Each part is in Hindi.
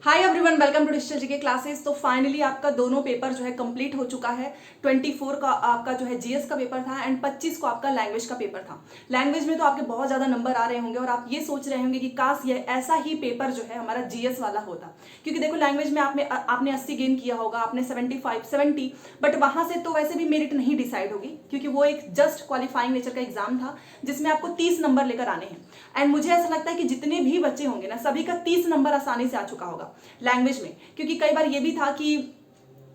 Hi everyone, welcome to digital GK classes. तो फाइनली आपका दोनों पेपर जो है कंप्लीट हो चुका है। 24 का आपका जो है जीएस का पेपर था एंड 25 को आपका लैंग्वेज का पेपर था। लैंग्वेज में तो आपके बहुत ज़्यादा नंबर आ रहे होंगे और आप ये सोच रहे होंगे कि काश ये ऐसा ही पेपर जो है हमारा जीएस वाला होता, क्योंकि देखो लैंग्वेज में आपने 80 गेन किया होगा, आपने 75 70, बट वहाँ से तो वैसे भी मेरिट नहीं डिसाइड होगी, क्योंकि वो एक जस्ट क्वालिफाइंग नेचर का एग्जाम था जिसमें आपको 30 नंबर लेकर आने हैं। एंड मुझे ऐसा लगता है कि जितने भी बच्चे होंगे ना, सभी का 30 नंबर आसानी से आ चुका होगा लैंग्वेज में। क्योंकि कई बार ये भी था कि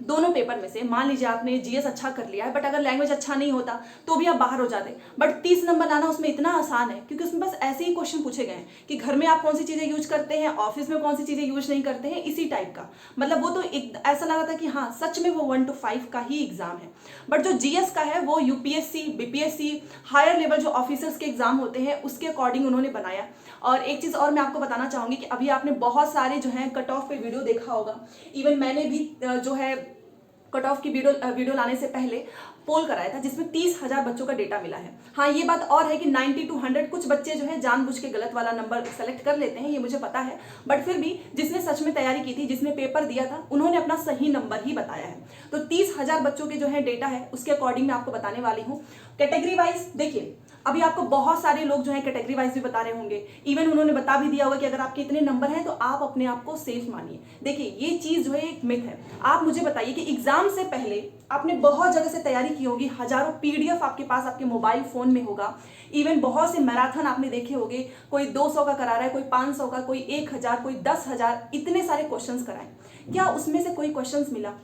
दोनों पेपर में से मान लीजिए आपने जीएस अच्छा कर लिया है, बट अगर लैंग्वेज अच्छा नहीं होता तो भी आप बाहर हो जाते। बट 30 नंबर लाना उसमें इतना आसान है, क्योंकि उसमें बस ऐसे ही क्वेश्चन पूछे गए हैं कि घर में आप कौन सी चीजें यूज करते हैं, ऑफिस में कौन सी चीजें यूज नहीं करते हैं, इसी टाइप का। मतलब वो तो एक ऐसा लगा था कि हाँ सच में वो 1 to 5 का ही एग्जाम है। बट जो जीएस का है वो यूपीएससी, बीपीएससी, हायर लेवल जो ऑफिसर्स के एग्जाम होते हैं उसके अकॉर्डिंग उन्होंने बनाया। और एक चीज और मैं आपको बताना चाहूंगी कि अभी आपने बहुत सारे जो है कट ऑफ पे वीडियो देखा होगा। इवन मैंने भी जो है कट ऑफ की वीडियो लाने से पहले पोल कराया था, जिसमें 30,000 बच्चों का डेटा मिला है। हाँ ये बात और है कि 90 to 100 कुछ बच्चे जो है जानबूझ के गलत वाला नंबर सेलेक्ट कर लेते हैं, ये मुझे पता है। बट फिर भी जिसने सच में तैयारी की थी, जिसने पेपर दिया था, उन्होंने अपना सही नंबर ही बताया है। तो 30,000 बच्चों के जो है डेटा है उसके अकॉर्डिंग मैं आपको बताने वाली हूँ। कैटेगरी वाइज देखिए, अभी आपको बहुत सारे लोग जो है कैटेगरी वाइज भी बता रहे होंगे। इवन उन्होंने बता भी दिया होगा कि अगर आपके इतने नंबर हैं तो आप अपने आप को सेफ मानिए। देखिए ये चीज जो है एक मिथ है। आप मुझे बताइए कि एग्जाम से पहले आपने बहुत जगह से तैयारी की होगी, हजारों पीडीएफ आपके पास आपके मोबाइल फोन में होगा। इवन बहुत से मैराथन आपने देखे होंगे, कोई 200 का करा रहा है, कोई 500 का, कोई 1000, कोई 10,000, इतने सारे क्वेश्चंस कराए। क्या उसमें से कोई क्वेश्चंस मिला?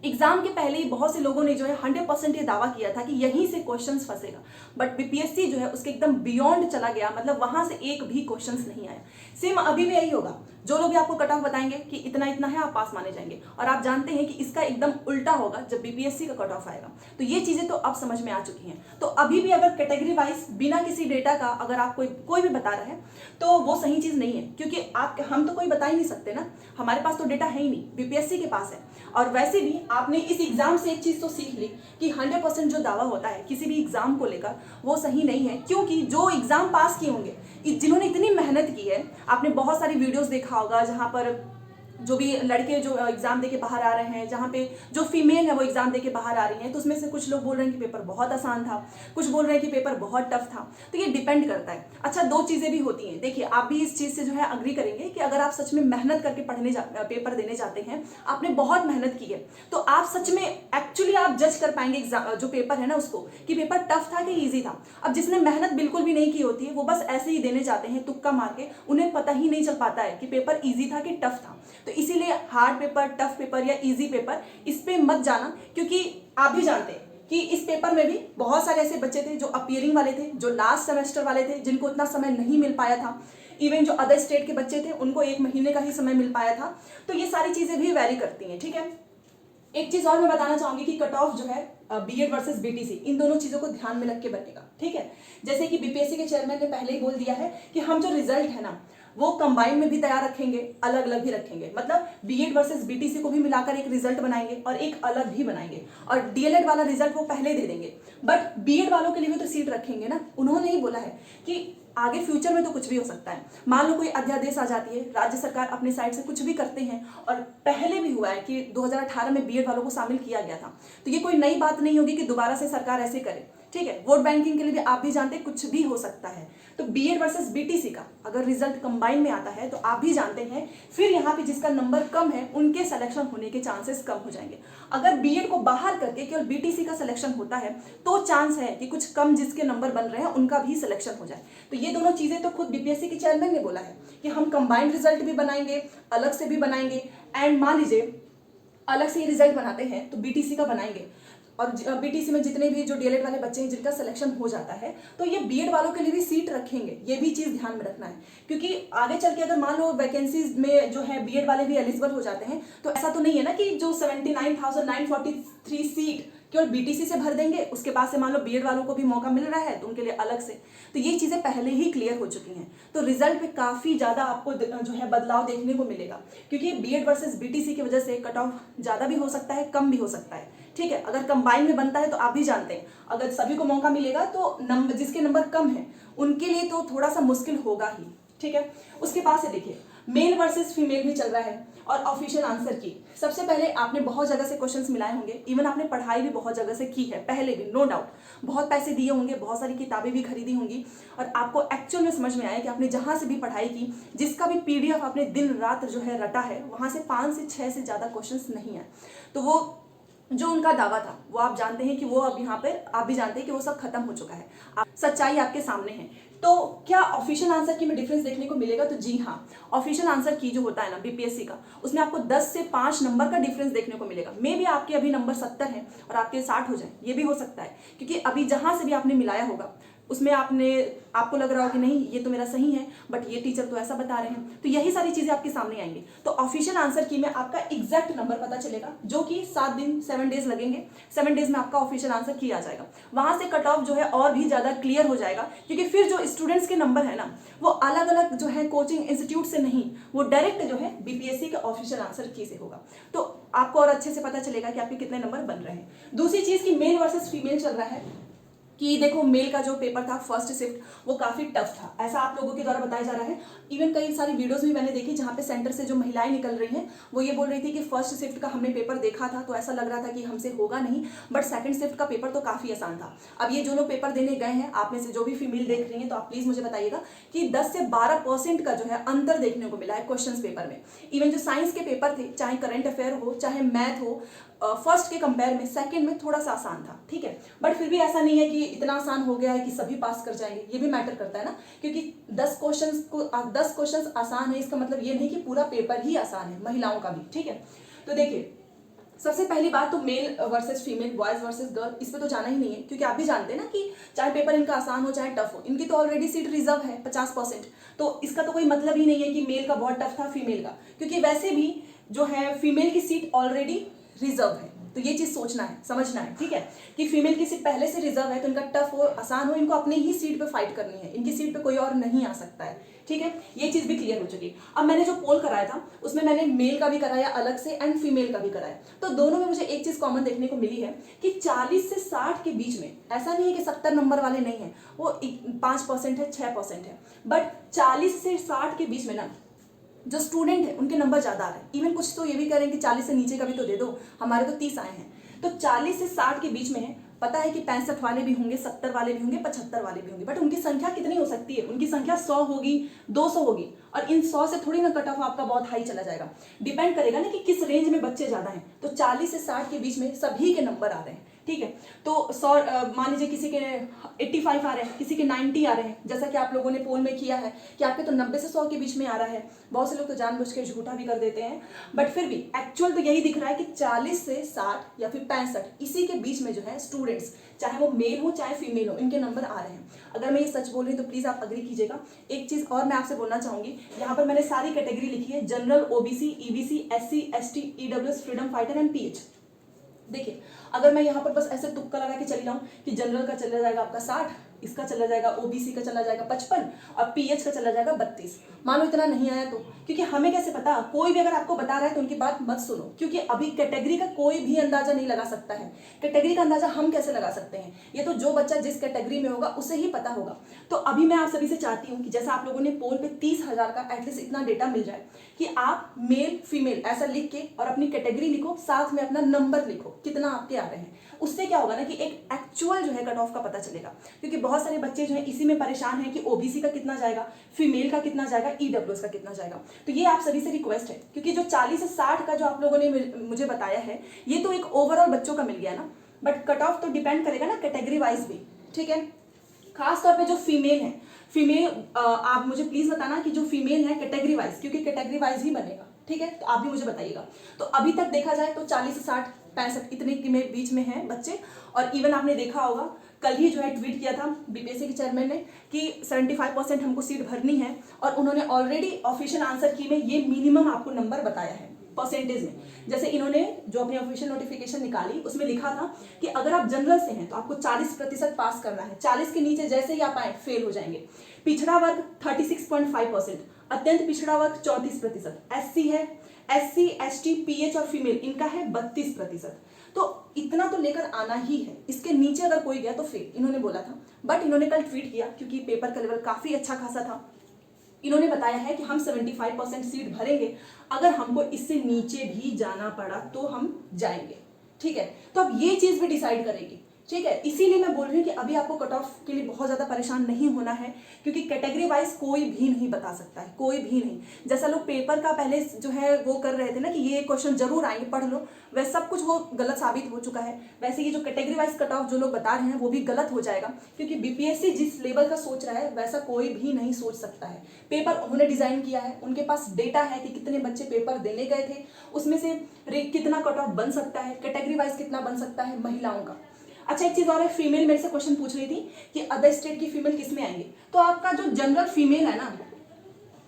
एग्जाम के पहले ही बहुत से लोगों ने जो है 100% ये दावा किया था कि यहीं से क्वेश्चंस फंसेगा। बट बीपीएससी जो है उसके एकदम बियॉन्ड चला गया, मतलब वहां से एक भी क्वेश्चंस नहीं आया। सेम अभी भी यही होगा। जो लोग भी आपको कट ऑफ बताएंगे कि इतना इतना है, आप पास माने जाएंगे, और आप जानते हैं कि इसका एकदम उल्टा होगा जब बीपीएससी का कट ऑफ आएगा। तो ये चीजें तो अब समझ में आ चुकी हैं। तो अभी भी अगर कैटेगरी वाइज बिना किसी डेटा का अगर आप कोई भी बता रहा है तो वो सही चीज नहीं है, क्योंकि हम तो कोई बता ही नहीं सकते ना, हमारे पास तो डेटा है ही नहीं, बीपीएससी के पास है। और वैसे भी आपने इस एग्जाम से एक चीज तो सीख ली कि 100% जो दावा होता है किसी भी एग्जाम को लेकर वो सही नहीं है। क्योंकि जो एग्जाम पास किए होंगे, जिन्होंने इतनी मेहनत की है, आपने बहुत सारी वीडियोस देखा होगा जहां पर जो भी लड़के जो एग्जाम देके बाहर आ रहे हैं, जहाँ पे जो फीमेल है वो एग्जाम देके बाहर आ रही हैं, तो उसमें से कुछ लोग बोल रहे हैं कि पेपर बहुत आसान था, कुछ बोल रहे हैं कि पेपर बहुत टफ था। तो ये डिपेंड करता है। अच्छा, दो चीजें भी होती हैं। देखिए आप भी इस चीज से जो है अग्री करेंगे कि अगर आप सच में मेहनत करके पेपर देने जाते हैं, आपने बहुत मेहनत की है, तो आप सच में एक्चुअली आप जज कर पाएंगे जो पेपर है ना उसको, कि पेपर टफ था कि ईजी था। अब जिसने मेहनत बिल्कुल भी नहीं की होती है वो बस ऐसे ही देने जाते हैं तुक्का मार के, उन्हें पता ही नहीं चल पाता है कि पेपर ईजी था कि टफ था। तो इसीलिए हार्ड पेपर, टफ पेपर या इजी पेपर, इस पे मत जाना, क्योंकि आप भी जानते हैं कि इस पेपर में भी बहुत सारे ऐसे बच्चे थे जो अपीयरिंग वाले थे, जो लास्ट सेमेस्टर वाले थे, जिनको इतना समय नहीं मिल पाया था। इवन जो अदर स्टेट के बच्चे थे उनको 1 महीने का ही समय मिल पाया था। तो ये सारी चीजें भी वेरी करती हैं, ठीक है। एक चीज और मैं बताना चाहूंगी कि कट ऑफ जो है बीएड वर्सेस बीटीसी, इन दोनों चीजों को ध्यान में रख के बनेगा, ठीक है। जैसे कि बीपीएससी के चेयरमैन ने पहले ही बोल दिया है कि हम जो रिजल्ट है ना वो कंबाइन में भी तैयार रखेंगे, अलग अलग भी रखेंगे। मतलब बीएड वर्सेस बीटीसी को भी मिलाकर एक रिजल्ट बनाएंगे और एक अलग भी बनाएंगे, और डीएलएड वाला रिजल्ट वो पहले दे देंगे। बट बीएड वालों के लिए भी तो सीट रखेंगे ना। उन्होंने ही बोला है कि आगे फ्यूचर में तो कुछ भी हो सकता है। मान लो कोई अध्यादेश आ जाती है, राज्य सरकार अपने साइड से कुछ भी करते हैं, और पहले भी हुआ है कि 2018 में बीएड वालों को शामिल किया गया था। तो ये कोई नई बात नहीं होगी कि दोबारा से सरकार ऐसे करे, ठीक है। वोट बैंकिंग के लिए भी आप भी जानते हैं कुछ भी हो सकता है। तो बीएड वर्सेस बीटीसी का अगर रिजल्ट कंबाइन में आता है तो आप भी जानते हैं फिर यहाँ पे जिसका नंबर कम है उनके सिलेक्शन होने के चांसेस कम हो जाएंगे। अगर बीएड को बाहर करके केवल बीटीसी का सिलेक्शन होता है तो चांस है कि कुछ कम जिसके नंबर बन रहे हैं उनका भी सिलेक्शन हो जाए। तो ये दोनों चीजें तो खुद बीपीएससी के चेयरमैन ने बोला है कि हम कंबाइंड रिजल्ट भी बनाएंगे, अलग से भी बनाएंगे। एंड मान लीजिए अलग से ये रिजल्ट बनाते हैं तो बीटीसी का बनाएंगे, और बीटीसी में जितने भी जो डीएलएड वाले बच्चे हैं जिनका सिलेक्शन हो जाता है तो ये बीएड वालों के लिए भी सीट रखेंगे। ये भी चीज ध्यान में रखना है, क्योंकि आगे चल के अगर मान लो वैकेंसीज में जो है बीएड वाले भी एलिजिबल हो जाते हैं तो ऐसा तो नहीं है ना कि जो 79,943 सीट केवल बीटीसी से भर देंगे, उसके बाद से मान लो बीएड वालों को भी मौका मिल रहा है तो उनके लिए अलग से। तो ये चीजें पहले ही क्लियर हो चुकी हैं। तो रिजल्ट पे काफी ज्यादा आपको जो है बदलाव देखने को मिलेगा, क्योंकि बीएड वर्सेस बीटीसी की वजह से कट ऑफ ज्यादा भी हो सकता है, कम भी हो सकता है, ठीक है। अगर कंबाइन में बनता है तो आप भी जानते हैं अगर सभी को मौका मिलेगा तो जिसके नंबर कम है उनके लिए तो थोड़ा सा मुश्किल होगा ही, ठीक है। उसके बाद से देखिए मेल वर्सेस फीमेल भी चल रहा है और ऑफिशियल आंसर की। सबसे पहले आपने बहुत जगह से क्वेश्चंस मिलाए होंगे, इवन आपने पढ़ाई भी बहुत जगह से की है पहले भी, नो डाउट। बहुत पैसे दिए होंगे, बहुत सारी किताबें भी खरीदी होंगी और आपको एक्चुअल में समझ में आया कि आपने जहाँ से भी पढ़ाई की, जिसका भी PDF आपने दिन रात जो है रटा है, वहाँ से 5 से 6 से ज़्यादा क्वेश्चंस नहीं है। तो वो जो उनका दावा था वो आप जानते हैं कि वो अब यहाँ पे आप भी जानते हैं कि वो सब खत्म हो चुका है। सच्चाई आपके सामने है। तो क्या ऑफिशियल आंसर की में डिफरेंस देखने को मिलेगा? तो जी हाँ, ऑफिशियल आंसर की जो होता है ना BPSC का, उसमें आपको 10 से 5 नंबर का डिफरेंस देखने को मिलेगा। मे भी आपके अभी नंबर 70 है और आपके 60 हो जाए, ये भी हो सकता है, क्योंकि अभी जहां से भी आपने मिलाया होगा उसमें आपको लग रहा हो कि नहीं ये तो मेरा सही है, बट ये टीचर तो ऐसा बता रहे हैं, तो यही सारी चीजें आपके सामने आएंगी। तो ऑफिशियल आंसर की में आपका एग्जैक्ट नंबर पता चलेगा, जो कि 7 डेज लगेंगे। 7 डेज में आपका ऑफिशियल आंसर की आ जाएगा। वहां से कट ऑफ जो है और भी ज्यादा क्लियर हो जाएगा, क्योंकि फिर जो स्टूडेंट्स के नंबर है ना, वो अलग अलग जो है कोचिंग इंस्टीट्यूट से नहीं, वो डायरेक्ट जो है BPSC के ऑफिशियल आंसर की से होगा। तो आपको और अच्छे से पता चलेगा कि आपके कितने नंबर बन रहे हैं। दूसरी चीज की मेल वर्सेस फीमेल चल रहा है कि देखो मेल का जो पेपर था फर्स्ट शिफ्ट वो काफी टफ था, ऐसा आप लोगों के द्वारा बताया जा रहा है। इवन कई सारी वीडियोस भी मैंने देखी जहाँ पे सेंटर से जो महिलाएं निकल रही हैं वो ये बोल रही थी कि फर्स्ट शिफ्ट का हमने पेपर देखा था तो ऐसा लग रहा था कि हमसे होगा नहीं, बट सेकंड शिफ्ट का पेपर तो काफी आसान था। अब ये जो लोग पेपर देने गए हैं, आप में से जो भी फीमेल देख रही हैं, तो आप प्लीज मुझे बताइएगा कि 10 से 12% का जो है अंतर देखने को मिला है क्वेश्चन पेपर में। इवन जो साइंस के पेपर थे, चाहे करंट अफेयर हो चाहे मैथ हो, फर्स्ट के कंपेयर में सेकंड में थोड़ा सा आसान था, ठीक है, बट फिर भी ऐसा नहीं है कि इतना आसान हो गया है कि सभी पास कर जाएंगे, ये भी मैटर करता है ना, क्योंकि 10 क्वेश्चंस आसान है इसका मतलब ये नहीं कि पूरा पेपर ही आसान है, महिलाओं का भी, ठीक है। तो देखिए, सबसे पहली बात तो male versus female, boys versus girl, इस पे तो जाना ही नहीं है, क्योंकि आप भी जानते हैं ना कि चाहे पेपर इनका आसान हो चाहे टफ हो, इनकी तो ऑलरेडी सीट रिजर्व है 50%, तो इसका तो कोई मतलब ही नहीं है कि मेल का बहुत टफ था फीमेल का, क्योंकि वैसे भी जो है फीमेल की सीट ऑलरेडी रिजर्व है। तो ये चीज सोचना है, समझना है, ठीक है, कि फीमेल की सीट पहले से रिजर्व है, तो इनका टफ हो आसान हो, इनको अपनी ही सीट पे फाइट करनी है, इनकी सीट पे कोई और नहीं आ सकता है, ठीक है, ये चीज भी क्लियर हो चुकी। अब मैंने जो पोल कराया था उसमें मैंने मेल का भी कराया अलग से एंड फीमेल का भी कराया, तो दोनों में मुझे एक चीज कॉमन देखने को मिली है कि 40 से 60 के बीच में, ऐसा नहीं है कि 70 नंबर वाले नहीं है, वो 5% है 6% है, बट 40 से 60 के बीच में ना जो स्टूडेंट है उनके नंबर ज्यादा आ रहे हैं। इवन कुछ तो ये भी करें कि 40 से नीचे का भी तो दे दो, हमारे तो 30 आए हैं, तो 40 से 60 के बीच में है। पता है कि 65 वाले भी होंगे, 70 वाले भी होंगे, 75 वाले भी होंगे, बट उनकी संख्या कितनी हो सकती है? उनकी संख्या 100 होगी, 200 होगी, और इन 100 से थोड़ी ना कट ऑफ आपका बहुत हाई चला जाएगा। डिपेंड करेगा ना कि किस रेंज में बच्चे ज्यादा हैं। तो 40 से 60 के बीच में सभी के नंबर आ रहे हैं, ठीक है। तो 100 मान लीजिए किसी के 85 आ रहे हैं, किसी के 90 आ रहे हैं, जैसा कि आप लोगों ने पोल में किया है कि आपके तो 90 से 100 के बीच में आ रहा है। बहुत से लोग तो जानबूझ के झूठा भी कर देते हैं, बट फिर भी एक्चुअल तो यही दिख रहा है कि 40 से 60 या फिर 65 इसी के बीच में जो है स्टूडेंट्स, चाहे वो मेल हो चाहे फीमेल हो, इनके नंबर आ रहे हैं। अगर मैं ये सच बोल रही हूँ तो प्लीज आप अग्री कीजिएगा। एक चीज और मैं आपसे बोलना चाहूंगी, यहाँ पर मैंने सारी कैटेगरी लिखी है, general, OBC, EBC, SC, ST, EWS, freedom fighter and PH। देखिए, अगर मैं यहाँ पर बस ऐसे तुक्का लगा के चली जाऊँ कि जनरल का चला जाएगा आपका 60, इसका चला जाएगा, OBC का चला जाएगा 55 और PH का चला जाएगा 32, मानो इतना नहीं आया तो, क्योंकि हमें कैसे पता? कोई भी अगर आपको बता रहा है तो उनकी बात मत सुनो, क्योंकि अभी कैटेगरी का कोई भी अंदाजा नहीं लगा सकता है। कैटेगरी का अंदाजा हम कैसे लगा सकते हैं? ये तो जो बच्चा जिस कैटेगरी में होगा उसे ही पता होगा। तो अभी मैं आप सभी से चाहती हूँ कि जैसा आप लोगों ने पोल पे 30,000 का एटलीस्ट इतना डेटा मिल जाए कि आप मेल फीमेल ऐसा लिख के और अपनी कैटेगरी लिखो, साथ में अपना नंबर लिखो कितना आपके आ रहे हैं। उससे क्या होगा ना कि एक एक्चुअल जो है कट ऑफ का पता चलेगा, क्योंकि बहुत सारे बच्चे जो है इसी में परेशान हैं कि OBC का कितना जाएगा, फीमेल का कितना जाएगा, EWS का कितना जाएगा। तो ये आप सभी से रिक्वेस्ट है, क्योंकि जो 40 से 60 का जो आप लोगों ने मुझे बताया है ये तो एक ओवरऑल बच्चों का मिल गया ना, बट कट ऑफ तो डिपेंड करेगा ना कैटेगरी वाइज भी, ठीक है। खास तौर पे जो फीमेल है, आप मुझे प्लीज बताना कि जो फीमेल है कैटेगरी वाइज, क्योंकि कैटेगरी वाइज ही बनेगा, ठीक है, तो आप भी मुझे बताइएगा। तो अभी तक देखा जाए तो 40 से 60, 65 इतने के बीच में हैं बच्चे। और इवन आपने देखा होगा कल ही जो है ट्वीट किया था BPSC के चेयरमैन ने कि 75% हमको सीट भरनी है, और उन्होंने ऑलरेडी ऑफिशियल आंसर की में ये मिनिमम आपको नंबर बताया है परसेंटेज में। जैसे इन्होंने जो अपनी ऑफिशियल नोटिफिकेशन निकाली उसमें लिखा था कि अगर आप जनरल से हैं तो आपको 40% पास करना है, 40 के नीचे जैसे ही आप आए फेल हो जाएंगे। पिछड़ा वर्ग 36.5%, अत्यंत पिछड़ा वर्ग 34%, SC है, SC, ST, PH और फीमेल इनका है 32%। तो इतना तो लेकर आना ही है, इसके नीचे अगर कोई गया तो फेल, इन्होंने बोला था। बट इन्होंने कल ट्वीट किया, क्योंकि पेपर का लेवल काफी अच्छा खासा था, इन्होंने बताया है कि हम 75% सीट भरेंगे, अगर हमको इससे नीचे भी जाना पड़ा तो हम जाएंगे, ठीक है। तो अब ये चीज भी डिसाइड करेगी, ठीक है। इसीलिए मैं बोल रही हूँ कि अभी आपको कट ऑफ के लिए बहुत ज़्यादा परेशान नहीं होना है, क्योंकि कैटेगरी वाइज कोई भी नहीं बता सकता है, कोई भी नहीं। जैसा लोग पेपर का पहले जो है वो कर रहे थे ना कि ये क्वेश्चन जरूर आएंगे, पढ़ लो, वैसे सब कुछ वो गलत साबित हो चुका है। वैसे ये जो कैटेगरी वाइज कट ऑफ जो लोग बता रहे हैं वो भी गलत हो जाएगा, क्योंकि बीपीएससी जिस लेवल का सोच रहा है वैसा कोई भी नहीं सोच सकता है। पेपर उन्होंने डिजाइन किया है, उनके पास डेटा है कि कितने बच्चे पेपर देने गए थे, उसमें से कितना कट ऑफ बन सकता है, कैटेगरी वाइज कितना बन सकता है महिलाओं का। अच्छा, एक चीज और है, फीमेल मेरे से क्वेश्चन पूछ रही थी कि अदर स्टेट की फीमेल किस में आएंगे, तो आपका जो जनरल फीमेल है ना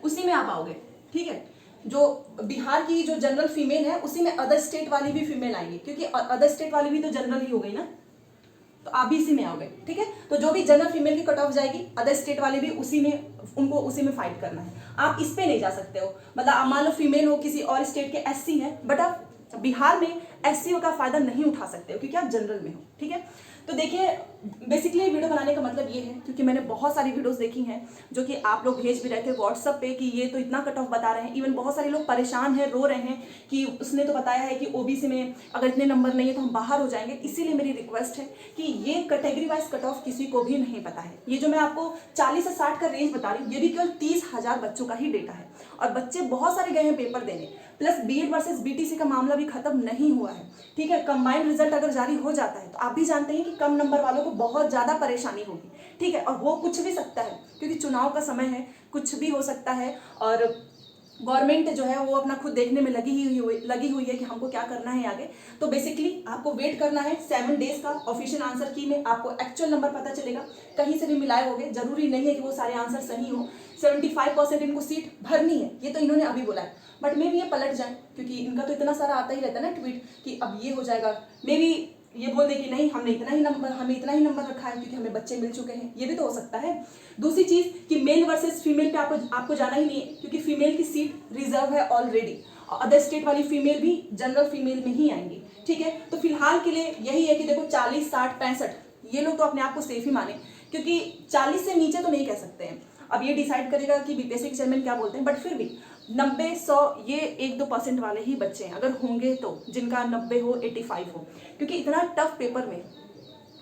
उसी में आप आओगे, ठीक है। जो बिहार की जो जनरल फीमेल है उसी में अदर स्टेट वाली भी फीमेल आएंगी, क्योंकि अदर स्टेट वाली भी तो जनरल ही हो गई ना, तो आप भी इसी में आओगे, ठीक है। तो जो भी जनरल फीमेल की कट ऑफ जाएगी, अदर स्टेट वाले भी उसी में, उनको उसी में फाइट करना है। आप इस पे नहीं जा सकते हो, मतलब आप मान लो फीमेल हो, किसी और स्टेट के एससी हैं, बट आप बिहार में एससी का फायदा नहीं उठा सकते हो क्योंकि आप जनरल में हो, ठीक है। तो देखिए, बेसिकली वीडियो बनाने का मतलब ये है, क्योंकि मैंने बहुत सारी वीडियोस देखी हैं जो कि आप लोग भेज भी रहे थे व्हाट्सएप पे कि ये तो इतना कट ऑफ बता रहे हैं। इवन बहुत सारे लोग परेशान हैं, रो रहे हैं कि उसने तो बताया है कि ओबीसी में अगर इतने नंबर नहीं है तो हम बाहर हो जाएंगे। इसीलिए मेरी रिक्वेस्ट है कि ये कैटेगरी वाइज कट ऑफ किसी को भी नहीं पता है। ये जो मैं आपको 40 से 60 का रेंज बता रही हूँ, ये भी केवल 30,000 बच्चों का ही डेटा है, और बच्चे बहुत सारे गए हैं पेपर देने। प्लस बीएड वर्सेस बीटीसी का मामला भी खत्म नहीं हुआ है, ठीक है। कंबाइंड रिजल्ट अगर जारी हो जाता है तो आप भी जानते हैं कि कम नंबर वालों को बहुत ज्यादा परेशानी होगी, ठीक है। और वो कुछ भी सकता है, क्योंकि चुनाव का समय है, कुछ भी हो सकता है, और गवर्नमेंट जो है वो अपना खुद देखने में लगी हुई है कि हमको क्या करना है आगे। तो बेसिकली आपको वेट करना है 7 डेज का। ऑफिशियल आंसर की में आपको एक्चुअल नंबर पता चलेगा, कहीं से भी मिलाए होंगे, जरूरी नहीं है कि वो सारे आंसर सही हो। 75% इनको सीट भरनी है, ये तो इन्होंने अभी बोला है, बट मे भी ये पलट जाए, क्योंकि इनका तो इतना सारा आता ही रहता है ना ट्वीट कि अब ये हो जाएगा। मे भी ये बोल दे कि नहीं, हमने इतना ही नंबर रखा है क्योंकि हमें बच्चे मिल चुके हैं, ये भी तो हो सकता है। दूसरी चीज कि मेल वर्सेस फीमेल पे आपको जाना ही नहीं है, क्योंकि फीमेल की सीट रिजर्व है ऑलरेडी। अदर स्टेट वाली फीमेल भी जनरल फीमेल में ही आएंगी, ठीक है। तो फिलहाल के लिए यही है कि देखो 40, 60, 65 ये लोग तो अपने आप को सेफ ही माने, क्योंकि 40 से नीचे तो नहीं कह सकते हैं। अब ये डिसाइड करेगा कि बीपीएससी के चेयरमैन क्या बोलते हैं, बट फिर भी 90, 100 ये 1-2% वाले ही बच्चे हैं अगर होंगे तो, जिनका 90 हो, 85 हो, क्योंकि इतना टफ पेपर में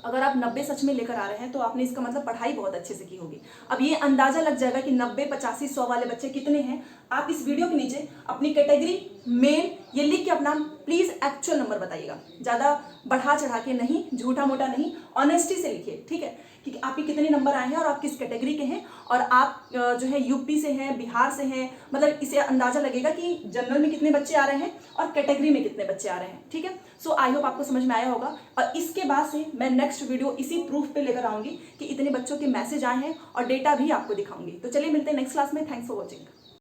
अगर आप 90 सच में लेकर आ रहे हैं तो आपने इसका मतलब पढ़ाई बहुत अच्छे से की होगी। अब ये अंदाजा लग जाएगा कि 90, 85, 100 वाले बच्चे कितने हैं। आप इस वीडियो के नीचे अपनी कैटेगरी, मेल ये लिख के अपना प्लीज एक्चुअल नंबर बताइएगा, ज्यादा बढ़ा चढ़ा के नहीं, झूठा मोटा नहीं, ऑनेस्टी से लिखिए, ठीक है, कि आपके कितने नंबर आए हैं और आप किस कैटेगरी के हैं, और आप जो है यूपी से हैं, बिहार से हैं, मतलब इसे अंदाजा लगेगा कि जनरल में कितने बच्चे आ रहे हैं और कैटेगरी में कितने बच्चे आ रहे हैं, ठीक है। सो आई होप आपको समझ में आया होगा, और इसके बाद से मैं नेक्स्ट वीडियो इसी प्रूफ पे लेकर आऊंगी कि इतने बच्चों के मैसेज आए हैं और डेटा भी आपको दिखाऊंगी। तो चलिए मिलते हैं नेक्स्ट क्लास में। Thanks for watching.